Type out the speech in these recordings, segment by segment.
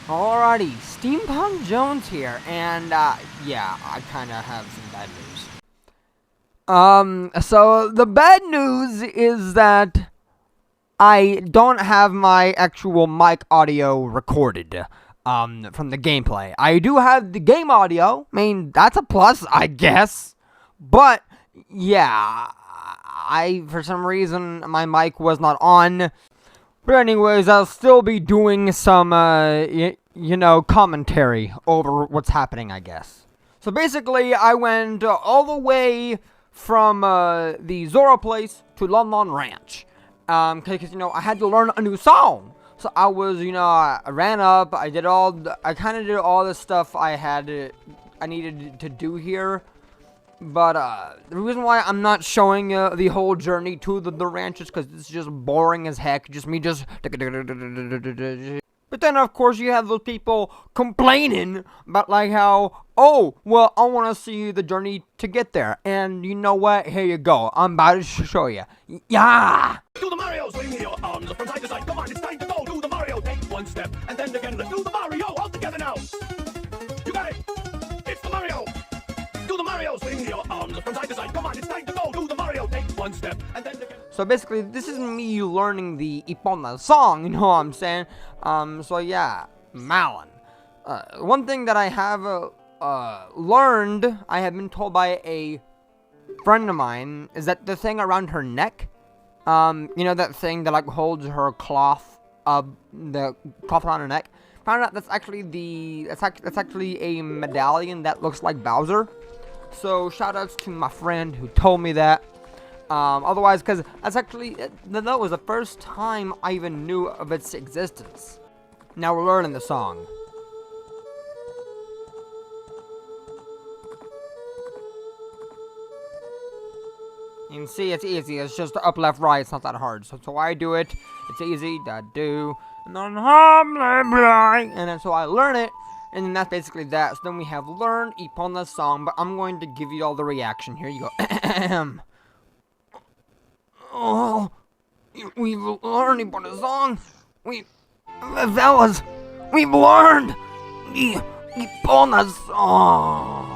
Alrighty, Steampunk Jones here, and yeah, I kind of have some bad news. So the bad news is that I don't have my actual mic audio recorded, from the gameplay. I do have the game audio. I mean, that's a plus, I guess. But, yeah, for some reason, my mic was not on. But anyways, I'll still be doing some, commentary over what's happening, I guess. So basically, I went all the way from the Zora place to Lon Ranch. Because, I had to learn a new song. So I was, I ran up, I kind of did all the stuff I needed to do here. But, the reason why I'm not showing the whole journey to the ranch is because it's just boring as heck. Just me just... But then, of course, you have those people complaining about, like, how, oh, well, I want to see the journey to get there. And you know what? Here you go. I'm about to show you. Yeah! Do the Mario, swing your arms from side to side. Come on, it's time to go. Do the Mario, take one step, and then again, let's do the Mario all together now. You got it. It's the Mario. Do the Mario, swing your arms from side to side. Come on, it's time to go. Do the Mario, take one step, and then again. So basically, this is me learning the Ipona song, you know what I'm saying? So yeah, Malin. One thing that I have learned, I have been told by a friend of mine, is that the thing around her neck, that thing that like holds her cloth, the cloth around her neck. Found out that's actually that's actually a medallion that looks like Bowser. So shout outs to my friend who told me that. Otherwise, because that was the first time I even knew of its existence. Now we're learning the song. You can see it's easy. It's just up, left, right. It's not that hard. So I do it. It's easy. Do. And then and then so I learn it. And then that's basically that. So then we have learned Ipona song. But I'm going to give you all the reaction. Here you go. Oh, we've learned Ipona song. Fellas, we've learned Ipona song.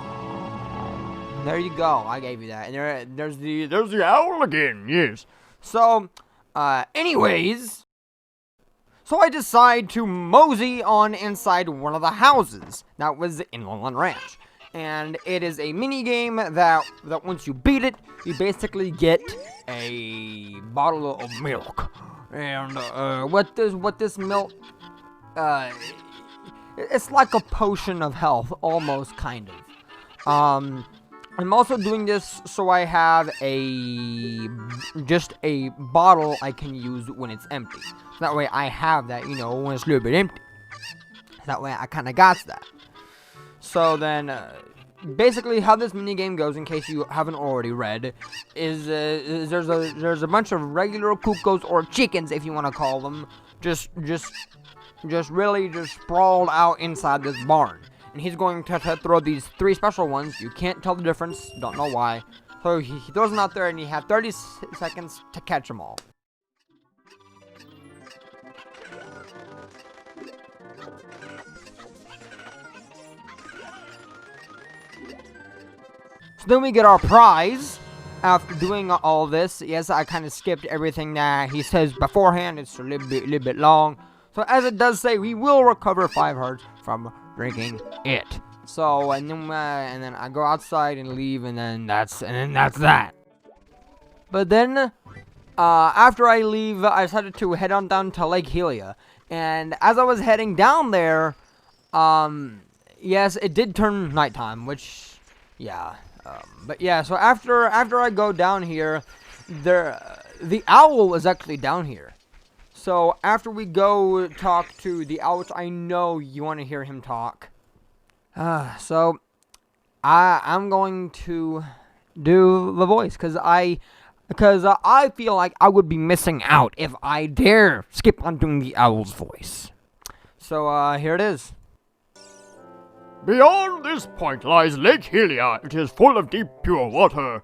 There you go. I gave you that. And there's the owl again. Yes. So, anyways, so I decide to mosey on inside one of the houses that was in Lon Ranch. And it is a mini game that once you beat it, you basically get a bottle of milk. And what this milk, it's like a potion of health, almost, kind of. I'm also doing this so I have just a bottle I can use when it's empty. So that way I have that, when it's a little bit empty. That way I kind of got that. So then, basically how this minigame goes, in case you haven't already read, is there's a bunch of regular cuckoos, or chickens if you want to call them, just really sprawled out inside this barn. And he's going to throw these 3 special ones. You can't tell the difference, don't know why. So he throws them out there, and you have 30 seconds to catch them all. So then we get our prize after doing all this. Yes, I kind of skipped everything that he says beforehand. It's a little bit long. So as it does say, we will recover 5 hearts from drinking it. So and then I go outside and leave, and then that's that. But then after I leave, I decided to head on down to Lake Helia. And as I was heading down there, yes, it did turn nighttime, which, yeah. But yeah, so after I go down here, the owl is actually down here. So after we go talk to the owl, which I know you want to hear him talk. So I'm going to do the voice because I feel like I would be missing out if I dare skip on doing the owl's voice. So here it is. Beyond this point lies Lake Helia. It is full of deep, pure water.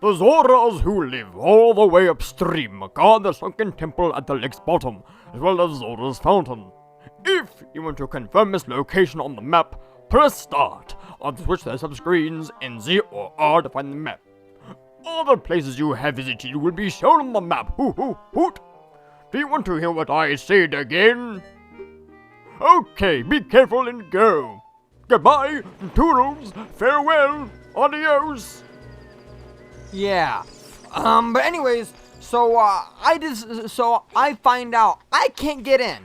The Zoras who live all the way upstream guard the sunken temple at the lake's bottom, as well as Zora's fountain. If you want to confirm his location on the map, press start on the switch that sub-screens in Z or R to find the map. Other places you have visited will be shown on the map. Hoo hoo hoot! Do you want to hear what I said again? Okay, be careful and go. Goodbye, toodles, farewell, adios. Yeah. But anyways, so I find out I can't get in.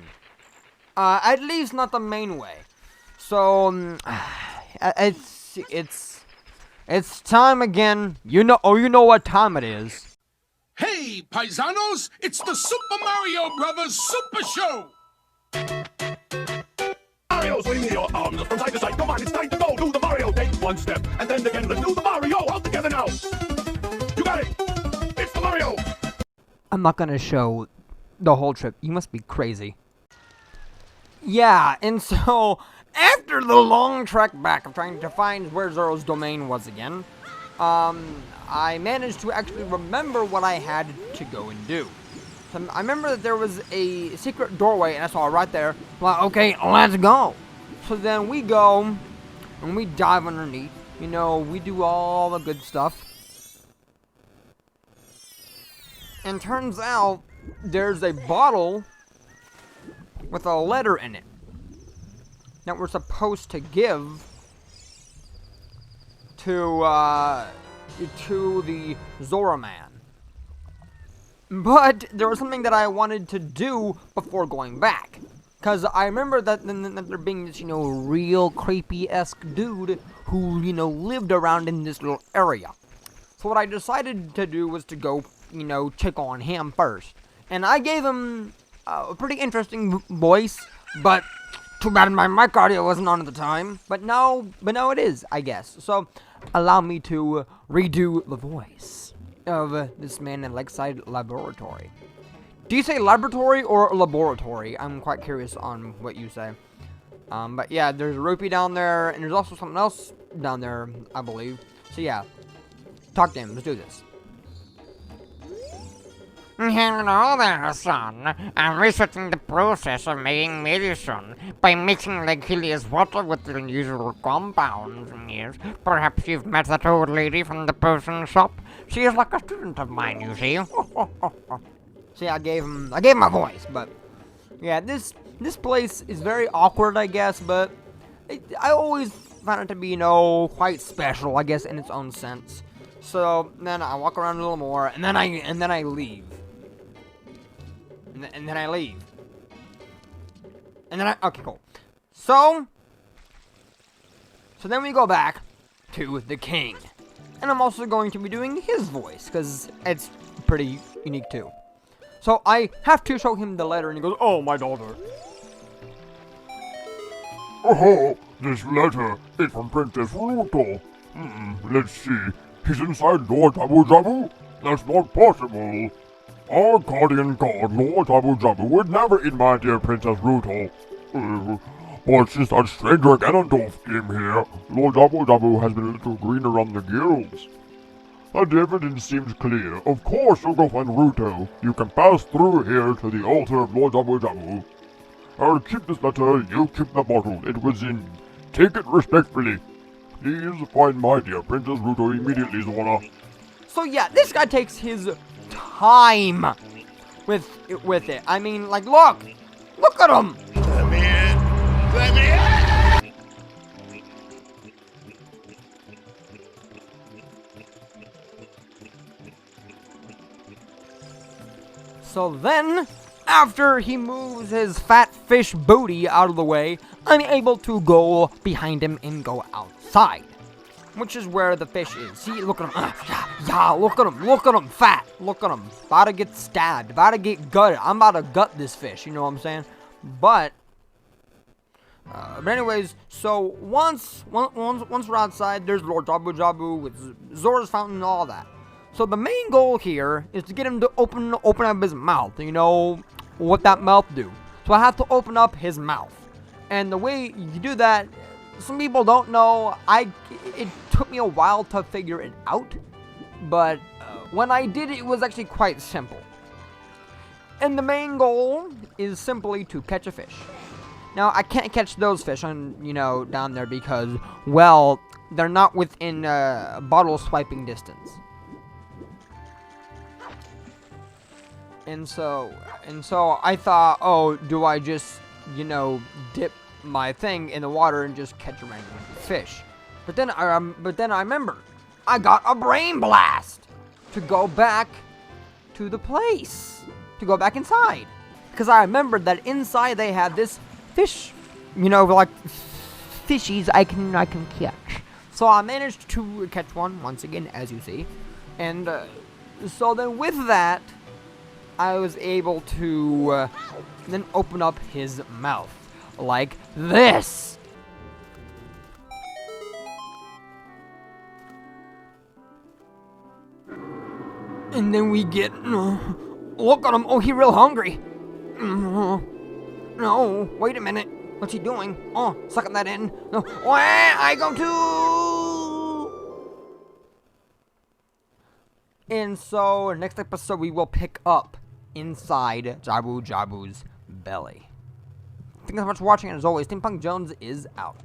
At least not the main way. So it's time again. You know what time it is. Hey, paisanos, it's the Super Mario Brothers Super Show! Mario, swing your arms from side to side. Come on, it's time to go. Do the Mario. Take one step, and then again, let's do the Mario. All together now. You got it. It's the Mario. I'm not gonna show the whole trip. You must be crazy. Yeah, and so after the long trek back of trying to find where Zoro's domain was again, I managed to actually remember what I had to go and do. So I remember that there was a secret doorway, and I saw it right there. Well, okay, let's go. So then we go, and we dive underneath. You know, we do all the good stuff. And turns out, there's a bottle with a letter in it that we're supposed to give to the Zora man. But there was something that I wanted to do before going back. Because I remember that there being this, real creepy-esque dude who, lived around in this little area. So what I decided to do was to go, check on him first. And I gave him a pretty interesting voice, but too bad my mic audio wasn't on at the time. But now it is, I guess. So allow me to redo the voice of this man in Lakeside Laboratory. Do you say laboratory or laboratory? I'm quite curious on what you say. But yeah, there's a rupee down there, and there's also something else down there, I believe. So yeah, talk to him. Let's do this. Hello there, son. I'm researching the process of making medicine by mixing Leghilia's water with the unusual compounds. Yes, perhaps you've met that old lady from the potion shop. She is like a student of mine, you see. See, I gave him a voice, but yeah, this place is very awkward, I guess, but I always found it to be, quite special, I guess, in its own sense. So then I walk around a little more, and then I leave. And then I leave. And then okay, cool. So then we go back to the king. And I'm also going to be doing his voice, because it's pretty unique too. So I have to show him the letter, and he goes, Oh, my daughter. Oh, this letter is from Princess Ruto. Let's see. He's inside Lord Jabu Jabu? That's not possible. Our guardian god, Lord Jabu Jabu, would never eat my dear Princess Ruto. But since that stranger Ganondorf came here, Lord Jabu Jabu has been a little green around the gills. The evidence seems clear. Of course you'll go find Ruto. You can pass through here to the altar of Lord Jabu Jabu. I'll keep this letter, you keep the bottle. It was in. Take it respectfully. Please find my dear Princess Ruto immediately, Zora. So yeah, this guy takes his time with it. I mean, like, look at him. Let me in! Let me in! So then, after he moves his fat fish booty out of the way, I'm able to go behind him and go outside. Which is where the fish is. See, look at him. Yeah, look at him, fat. Look at him. About to get stabbed. About to get gutted. I'm about to gut this fish, you know what I'm saying? But anyways, so once we're outside, there's Lord Jabu Jabu with Zora's fountain and all that. So the main goal here is to get him to open up his mouth. You know what that mouth do. So I have to open up his mouth. And the way you do that, some people don't know. It took me a while to figure it out. But when I did it was actually quite simple. And the main goal is simply to catch a fish. Now, I can't catch those fish on, down there because, well, they're not within bottle swiping distance. And so I thought, oh, do I just, dip my thing in the water and just catch a random fish? But then I remembered, I got a brain blast to go back to the place, to go back inside, because I remembered that inside they had this fish, like fishies I can catch. So I managed to catch one once again, as you see, and so then with that, I was able to then open up his mouth like this. And then we get, look at him. Oh, he real hungry. No, wait a minute. What's he doing? Oh, sucking that in. No, I go to. And so, next episode we will pick up inside Jabu Jabu's belly. Thank you so much for watching, and as always, Steampunk Jones is out.